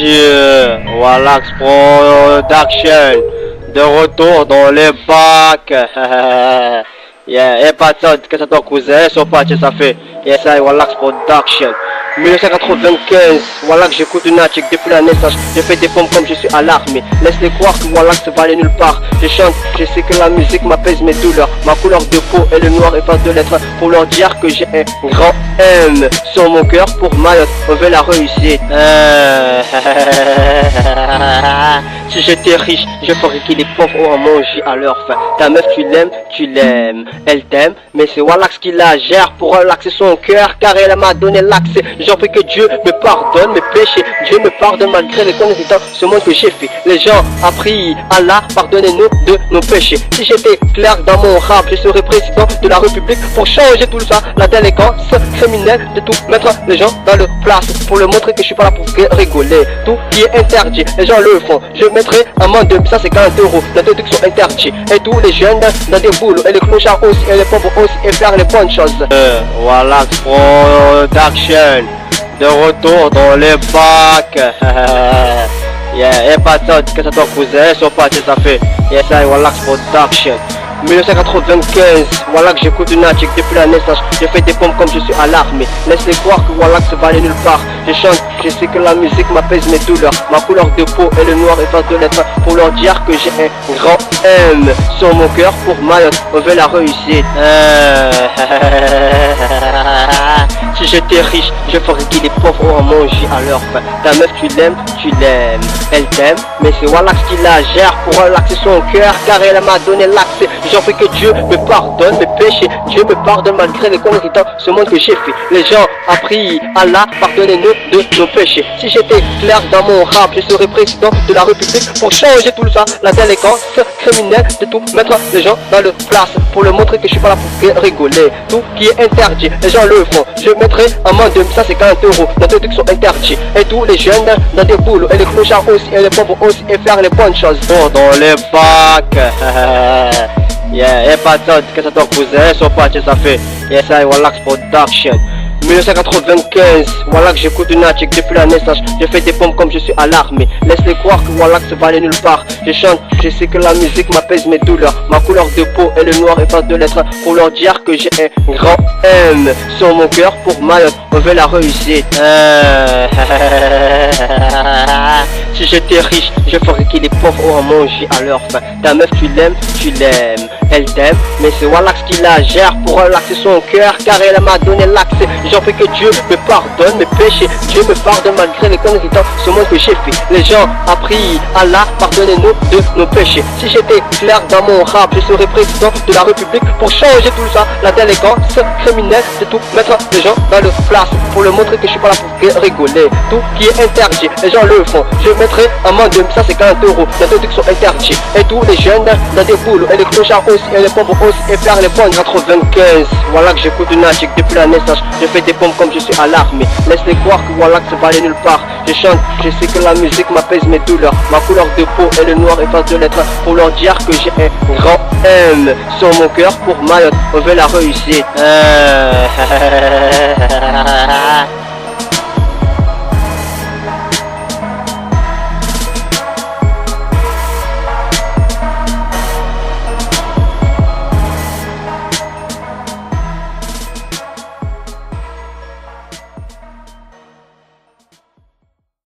Wallax Production, de retour dans les bacs. Yeah, et pas de ça, que ça ton cousin, son patch, ça fait. Yeah, ça, Wallax Production. 1995, Wallax, j'écoute une attique depuis la naissance. Je fais des pompes comme je suis à l'armée. Laisse-les croire que Wallax va aller nulle part. Je chante, je sais que la musique m'apaise mes douleurs. Ma couleur de peau est le noir et face de lettres. Pour leur dire que j'ai un grand M sur mon cœur pour Mayotte. On veut la réussite. Si j'étais riche, je ferais que les pauvres ont à manger à leur faim. Ta meuf, tu l'aimes, elle t'aime, mais c'est Wallax qui la gère pour relaxer son cœur, car elle m'a donné l'accès. J'en prie que Dieu me pardonne mes péchés. Dieu me pardonne malgré les conneries dans ce monde que j'ai fait. Les gens a prié Allah, pardonnez-nous de nos péchés. Si j'étais clair dans mon rap, je serais président de la République pour changer tout ça, la délinquance criminelle, de tout mettre les gens dans leur place, pour leur montrer que je suis pas là pour rigoler. Tout qui est interdit, les gens le font. Je mettrai amende de ça, c'est 40 €. La déduction interdite. Et tous les jeunes dans des boulots, et les clochards aussi, et les pauvres aussi, et faire les bonnes choses. Wallax Production, de retour dans les bacs. Yeah, et pas de ça, que ça ton cousin, son patch, ça fait. Yeah, ça, Wallax Production. 1995, Wallax, j'écoute une attique depuis la naissance. Je fais des pompes comme je suis à l'armée. Laisse-les croire que Wallax va aller nulle part. Je chante, je sais que la musique m'apaise mes douleurs. Ma couleur de peau est le noir et face de lettres. Pour leur dire que j'ai un grand M sur mon cœur pour Mayotte. On veut la réussite. Si j'étais riche, je ferais que les pauvres ont à manger à leur faim. Ta meuf, tu l'aimes, elle t'aime, mais c'est Wallax qui la gère pour relaxer son cœur, car elle m'a donné l'accès. J'en prie que Dieu me pardonne mes péchés. Dieu me pardonne malgré les conneries dans ce monde que j'ai fait. Les gens a prié Allah, pardonnez-nous de nos péchés. Si j'étais clair dans mon rap, je serais président de la République pour changer tout ça, la délinquance criminelle, de tout mettre les gens dans leur place, pour leur montrer que je suis pas là pour rigoler. Tout qui est interdit, les gens le font. Je mettrai amende de ça, c'est 40 €. La déduction interdite. Et tous les jeunes dans des boulots, et les clochards aussi, et les pauvres aussi, et faire les bonnes choses. Dans les bacs. Yeah, et pas de ça, que ça ton cousin, son patch, ça fait. Yeah, ça, Wallax Production. 1995, Wallax, j'écoute une attique depuis la naissance. Je fais des pompes comme je suis à l'armée. Laisse-les croire que Wallax va aller nulle part. Je chante, je sais que la musique m'apaise mes douleurs. Ma couleur de peau est le noir et face de lettres. Pour leur dire que j'ai un grand M sur mon cœur pour Mayotte. On veut la réussite. Si j'étais riche, je ferais que les pauvres ont à manger à leur faim. Ta meuf, tu l'aimes, elle t'aime, mais c'est Wallax qui la gère pour relaxer son cœur, car elle m'a donné l'accès. J'en prie que Dieu me pardonne mes péchés. Dieu me pardonne malgré les conneries dans ce monde que j'ai fait. Les gens a prié Allah, pardonnez-nous de nos péchés. Si j'étais clair dans mon rap, je serais président de la République pour changer tout ça, la délinquance criminelle, de tout mettre les gens dans leur place, pour leur montrer que je suis pas là pour rigoler. Tout qui est interdit, les gens le font. Je mettrai amende de ça, c'est 40 €. La déduction interdite. Et tous les jeunes dans des boulots, et les clochards aussi, et les pauvres aussi, et faire les bonnes. 95, Wallax, j'écoute une attique depuis la naissance. Je fais des pompes comme je suis à l'armée. Laisse-les croire que Wallax va aller nulle part. Je chante, je sais que la musique m'apaise mes douleurs. Ma couleur de peau est le noir et face de lettres. Pour leur dire que j'ai un grand M sur mon cœur pour Mayotte. On veut la réussite.